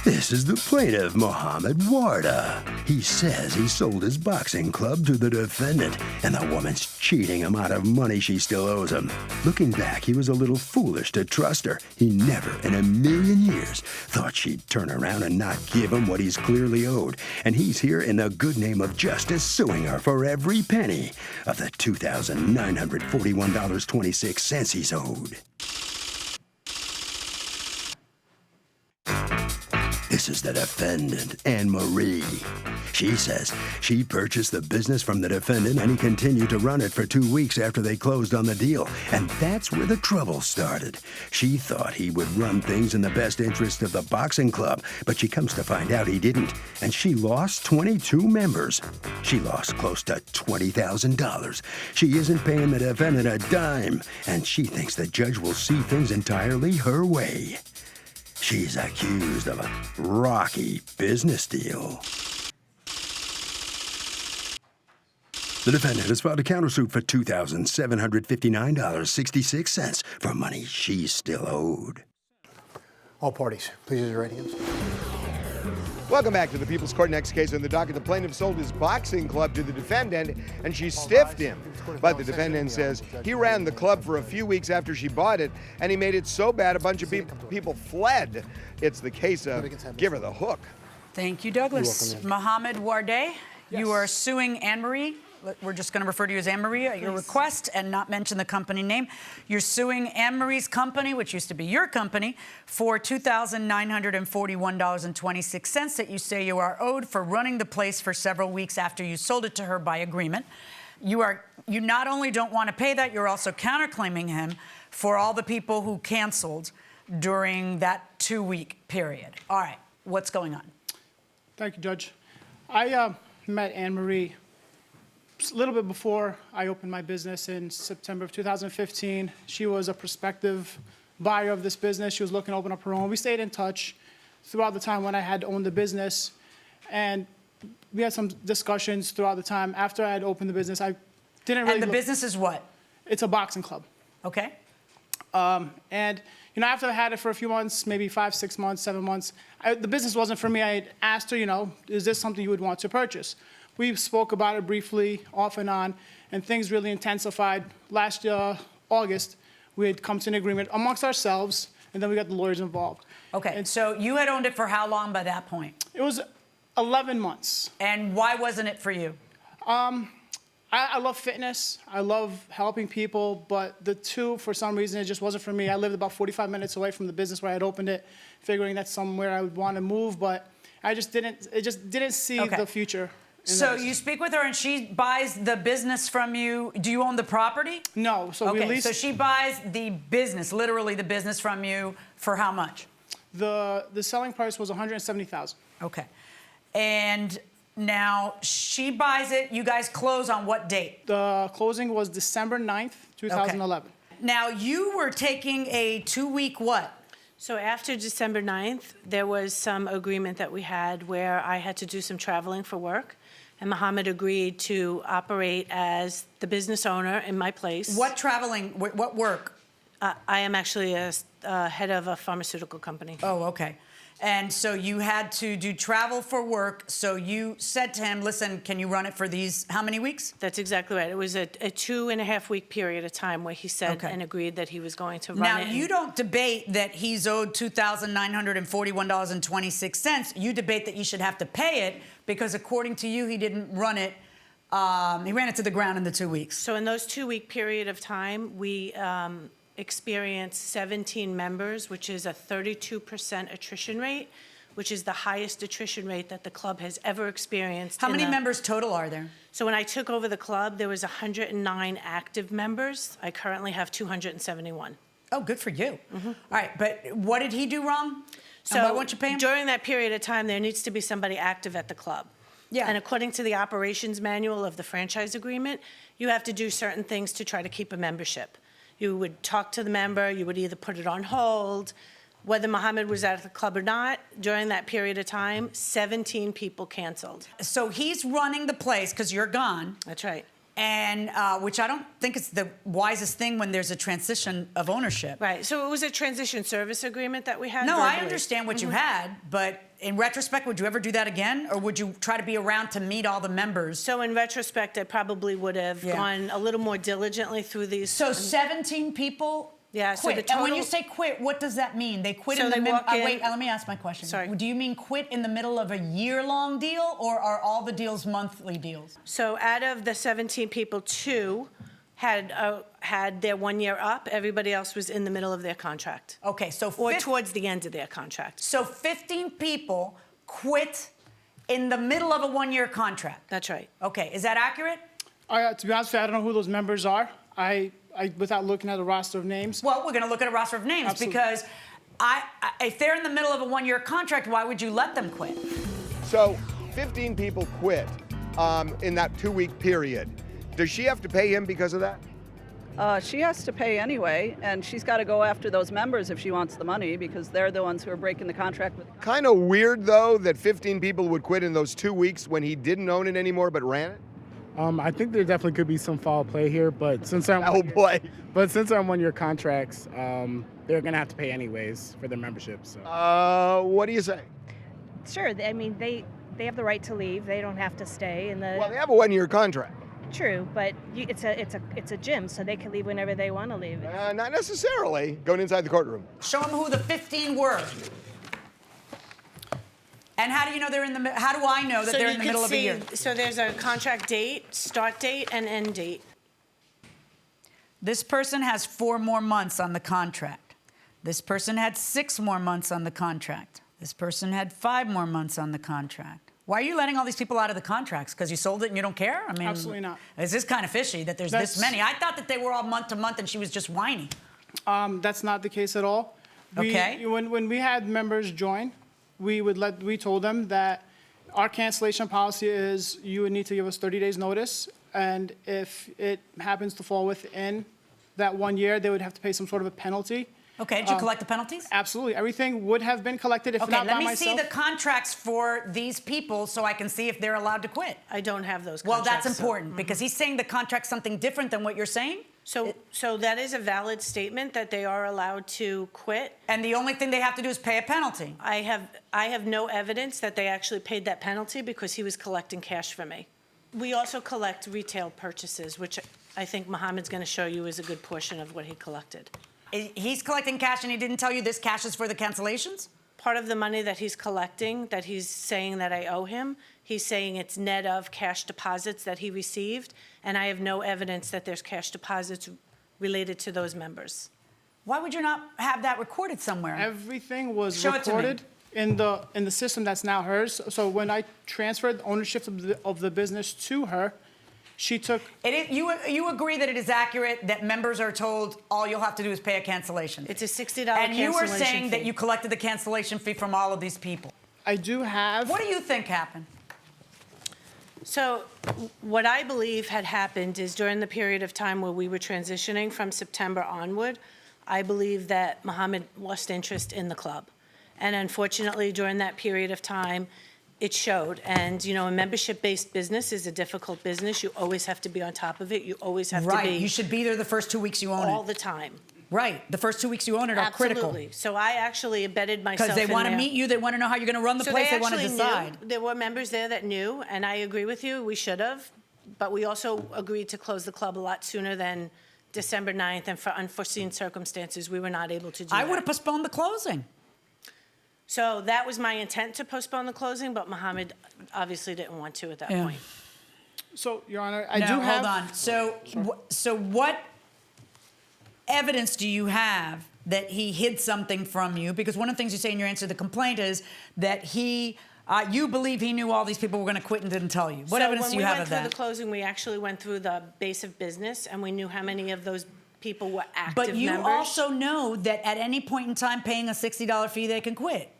This is the plaintiff, Mohammed Warda. He says he sold his boxing club to the defendant, and the woman's cheating him out of money she still owes him. Looking back, he was a little foolish to trust her. He never in a million years thought she'd turn around and not give him what he's clearly owed. And he's here in the good name of justice, suing her for every penny of the $2,941.26 he's owed. This is the defendant, Anne-Marie. She says she purchased the business from the defendant and he continued to run it for 2 weeks after they closed on the deal. And that's where the trouble started. She thought he would run things in the best interest of the boxing club, but she comes to find out he didn't. And she lost 22 members. She lost close to $20,000. She isn't paying the defendant a dime, and she thinks the judge will see things entirely her way. She's accused of a rocky business deal. The defendant has filed a countersuit for $2,759.66 for money she's still owed. All parties, please use your right hands. Welcome back to the People's Court. Next case on the docket. The plaintiff sold his boxing club to the defendant, and she stiffed him. But the defendant says he ran the club for a few weeks after she bought it, and he made it so bad a bunch of people fled. It's the case of give her the hook. Thank you, Douglas. Mohammed Warda, you are suing Anne-Marie. We're just going to refer to you as Anne-Marie at your request and not mention the company name. You're suing Anne-Marie's company, which used to be your company, for $2,941.26 that you say you are owed for running the place for several weeks after you sold it to her by agreement. You not only don't want to pay that, you're also counterclaiming him for all the people who canceled during that 2-week period. All right, what's going on? Thank you, Judge. I met Anne-Marie a little bit before I opened my business in September of 2015. She was a prospective buyer of this business. She was looking to open up her own. We stayed in touch throughout the time when I had owned the business, and we had some discussions throughout the time. After I had opened the business, I didn't really. And the business is what? It's a boxing club. Okay. And after I had it for a few months, maybe 5, 6 months, 7 months, the business wasn't for me. I had asked her, is this something you would want to purchase? We spoke about it briefly, off and on, and things really intensified. Last August, we had come to an agreement amongst ourselves, and then we got the lawyers involved. Okay, and so you had owned it for how long by that point? It was 11 months. And why wasn't it for you? I love fitness. I love helping people, but the two, for some reason, it just wasn't for me. I lived about 45 minutes away from the business where I had opened it, figuring that's somewhere I would want to move, but it just didn't see the future. So you speak with her and she buys the business from you. Do you own the property? No. So we leased. So she buys the business, literally the business from you for how much? The selling price was $170,000. Okay. And now she buys it. You guys close on what date? The closing was December 9th, 2011. Okay. Now you were taking a 2-week what? So after December 9th, there was some agreement that we had where I had to do some traveling for work. And Mohammed agreed to operate as the business owner in my place. What traveling? What work? I am actually a head of a pharmaceutical company. Oh, okay. And so you had to do travel for work. So you said to him, listen, can you run it for these, how many weeks? That's exactly right. It was a 2.5-week period of time where he said and agreed that he was going to run it. Now, you don't debate that he's owed $2,941.26. You debate that you should have to pay it because according to you, he didn't run it. He ran it to the ground in the 2 weeks. So in those 2-week period of time, we experienced 17 members, which is a 32% attrition rate, which is the highest attrition rate that the club has ever experienced. How many members total are there? So when I took over the club, there was 109 active members. I currently have 271. Oh, good for you. All right, but what did he do wrong? So why won't you pay him? During that period of time, there needs to be somebody active at the club. Yeah. And according to the operations manual of the franchise agreement, you have to do certain things to try to keep a membership. You would talk to the member, you would either put it on hold. Whether Mohammed was at the club or not, during that period of time, 17 people canceled. So he's running the place because you're gone. That's right. and which I don't think is the wisest thing when there's a transition of ownership. Right, so it was a transition service agreement that we had No, I verbally. understand what you had, but in retrospect, would you ever do that again? Or would you try to be around to meet all the members? So in retrospect, I probably would have gone a little more diligently through these. So 17 people Yeah, so quit. the And when total- you say quit, what does that mean? They quit So in the they middle. walk in- Wait, let me ask my question. Sorry. Do you mean quit in the middle of a year-long deal, or are all the deals monthly deals? So out of the 17 people, 2 had their 1 year up. Everybody else was in the middle of their contract. Okay, so Or towards the end of their contract. So 15 people quit in the middle of a 1-year contract. That's right. Okay, is that accurate? To be honest with you, I don't know who those members are. I without looking at a roster of names. Well, we're going to look at a roster of names Absolutely. because if they're in the middle of a 1-year contract, why would you let them quit? So 15 people quit in that 2-week period. Does she have to pay him because of that? She has to pay anyway, and she's got to go after those members if she wants the money because they're the ones who are breaking the contract with. Kind of weird, though, that 15 people would quit in those 2 weeks when he didn't own it anymore but ran it? I think there definitely could be some foul play here, but since they're Foul play. since they're on 1-year contracts, they're gonna have to pay anyways for their membership. So. What do you say? Sure. I mean, they have the right to leave. They don't have to stay. And Well, they have a 1-year contract. true, but it's a gym, so they can leave whenever they want to leave. Not necessarily. Going inside the courtroom. Show them who the 15 were. And how do you know they're in the? How do I know that So they're you in the can middle of a see- year? So there's a contract date, start date, and end date. This person has 4 more months on the contract. This person had 6 more months on the contract. This person had 5 more months on the contract. Why are you letting all these people out of the contracts? Because you sold it and you don't care? I mean, Absolutely not. Is this kind of fishy that there's this many? I thought that they were all month to month and she was just whining. That's not the case at all. Okay. When we had members join, we told them that our cancellation policy is you would need to give us 30 days notice, and if it happens to fall within that 1 year, they would have to pay some sort of a penalty. Okay, did you collect the penalties? Absolutely, everything would have been collected if Okay, not by let me myself. see the contracts for these people so I can see if they're allowed to quit. I don't have those Well, contracts. that's so- important because he's saying the contract's something different than what you're saying. So that is a valid statement that they are allowed to quit. And the only thing they have to do is pay a penalty. I have no evidence that they actually paid that penalty because he was collecting cash for me. We also collect retail purchases, which I think Mohammed's going to show you is a good portion of what he collected. He's collecting cash and he didn't tell you this cash is for the cancellations? Part of the money that he's collecting, that he's saying that I owe him, he's saying it's net of cash deposits that he received, and I have no evidence that there's cash deposits related to those members. Why would you not have that recorded somewhere? Everything was Show it to me. recorded in the system that's now hers. So when I transferred ownership of the business to her, she took. You agree that it is accurate that members are told all you'll have to do is pay a cancellation? It's a $60 And you are cancellation saying that fee. you collected the cancellation fee from all of these people. I do have. What do you think happened? So what I believe had happened is during the period of time where we were transitioning from September onward, I believe that Mohammed lost interest in the club. And unfortunately, during that period of time, it showed. And, you know, a membership-based business is a difficult business. You always have to be on top of it. You always have to Right, be you should be there the first 2 weeks you own all it. the time. Right, the first 2 weeks you own it are critical. Absolutely. So I actually embedded myself Because they in want to there. meet you, they want to know how you're going to run the So place, they want to actually decide. knew. There were members there that knew, and I agree with you, we should have. But we also agreed to close the club a lot sooner than December 9th, and for unforeseen circumstances, we were not able to do that. I would have postponed the closing. So that was my intent to postpone the closing, but Mohammed obviously didn't want to at that Yeah. point. So, Your Honor, I No, do have. hold on. So what evidence do you have that he hid something from you? Because one of the things you say in your answer to the complaint is that you believe he knew all these people were going to quit and didn't tell you. What evidence do you have of So when we went through that? the closing, we actually went through the base of business, and we knew how many of those people were active But you members. also know that at any point in time, paying a $60 fee, they can quit.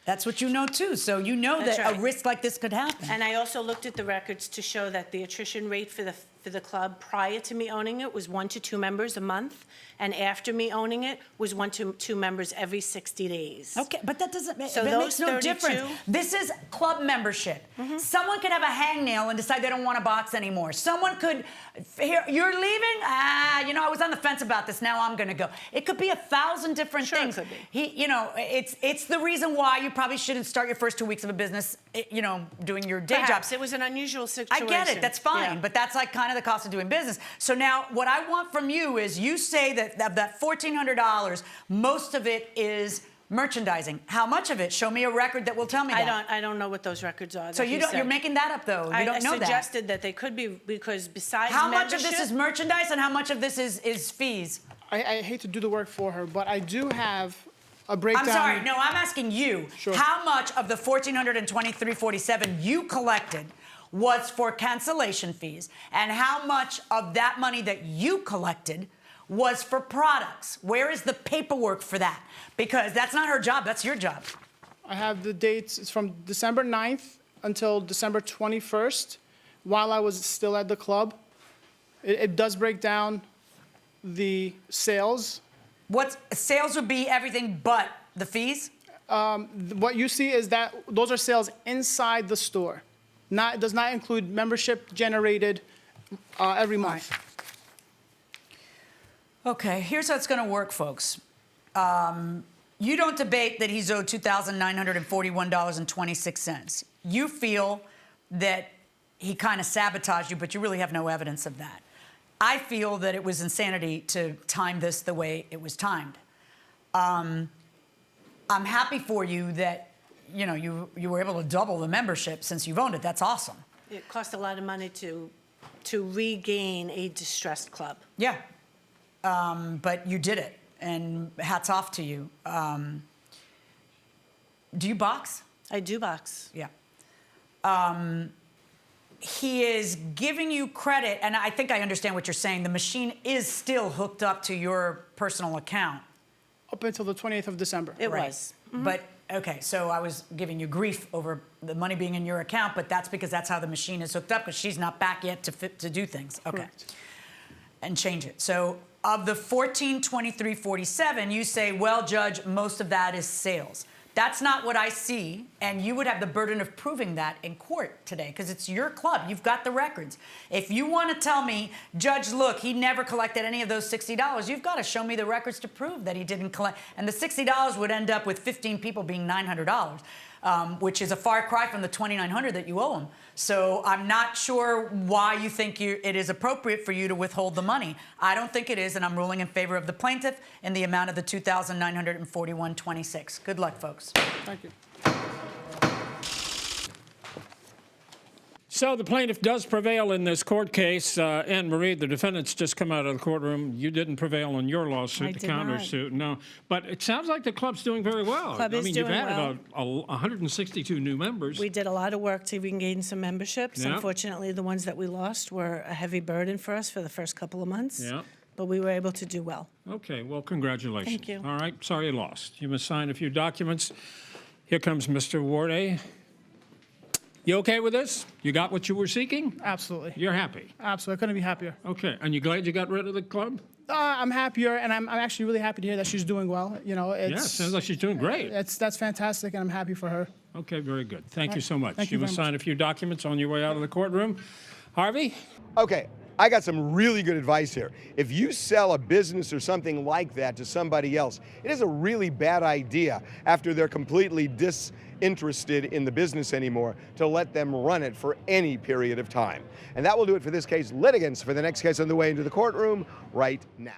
That's what you know too. So you know That's that a right. risk like this could happen. And I also looked at the records to show that the attrition rate for the club prior to me owning it was 1 to 2 members a month, and after me owning it was 1 to 2 members every 60 days. Okay, but that doesn't make, So that those makes no 32 difference. This is club membership. Someone could have a hangnail and decide they don't want to box anymore. Someone could, here, you're leaving? You know, I was on the fence about this. Now I'm going to go. It could be 1,000 different Sure, it things. could be. You know, it's the reason why you probably shouldn't start your first 2 weeks of a business, you know, doing your day Perhaps. job. It was an unusual situation. I get it. That's fine. Yeah. But that's like kind of the cost of doing business. So now what I want from you is you say that of that $1,400, most of it is merchandising. How much of it? Show me a record that will tell me that. I don't know what those records are. So that you he don't, said. you're making that up though. You don't know I that. suggested that they could be, because besides How membership, much of this is merchandise and how much of this is fees? I hate to do the work for her, but I do have a breakdown. I'm sorry. No, I'm asking you. Sure. How much of the $1,423.47 you collected was for cancellation fees, and how much of that money that you collected was for products? Where is the paperwork for that? Because that's not her job. That's your job. I have the dates. It's from December 9th until December 21st, while I was still at the club. It does break down the sales. What sales would be everything but the fees? What you see is that those are sales inside the store. It does not include membership generated every month. Okay, here's how it's going to work, folks. You don't debate that he's owed $2,941.26. You feel that he kind of sabotaged you, but you really have no evidence of that. I feel that it was insanity to time this the way it was timed. I'm happy for you that you know you were able to double the membership since you've owned it. That's awesome. it cost a lot of money to regain a distressed club. Yeah, but you did it, and hats off to you. Do you box? I do box. Yeah. He is giving you credit, and I think I understand what you're saying. The machine is still hooked up to your personal account. Up until the 28th of December. It Right. was. But, okay, so I was giving you grief over the money being in your account, but that's because that's how the machine is hooked up, because she's not back yet to do things. Okay. Correct. And change it. So of the $1423.47, you say, well, Judge, most of that is sales. That's not what I see, and you would have the burden of proving that in court today, because it's your club. You've got the records. If you want to tell me, Judge, look, he never collected any of those $60, you've got to show me the records to prove that he didn't collect. And the $60 would end up with 15 people being $900, which is a far cry from the $2,900 that you owe him. So I'm not sure why you think it is appropriate for you to withhold the money. I don't think it is, and I'm ruling in favor of the plaintiff in the amount of the $2,941.26. Good luck, folks. Thank you. So the plaintiff does prevail in this court case. Anne Marie, the defendant's just come out of the courtroom. You didn't prevail in your lawsuit, I the did not. countersuit. No, but it sounds like the club's doing very well. Club I is mean, you've doing added 162 new members. We did a lot of work to regain some memberships. Yeah. Unfortunately, the ones that we lost were a heavy burden for us for the first couple of months. Yeah. But we were able to do well. Okay, well, congratulations. Thank you. All right, sorry you lost. You must sign a few documents. Here comes Mr. Warday. You okay with this? You got what you were seeking? Absolutely. You're happy? Absolutely. I couldn't be happier. Okay, and you glad you got rid of the club? I'm happier, and I'm actually really happy to hear that she's doing well. You know, Yeah, sounds like she's doing great. that's fantastic, and I'm happy for her. Okay, very good. Thank you so much. Thank you must very sign a few documents on your way out of the courtroom. Harvey? Okay, I got some really good advice here. If you sell a business or something like that to somebody else, it is a really bad idea after they're completely disinterested in the business anymore to let them run it for any period of time. And that will do it for this case. Litigants for the next case on the way into the courtroom right now.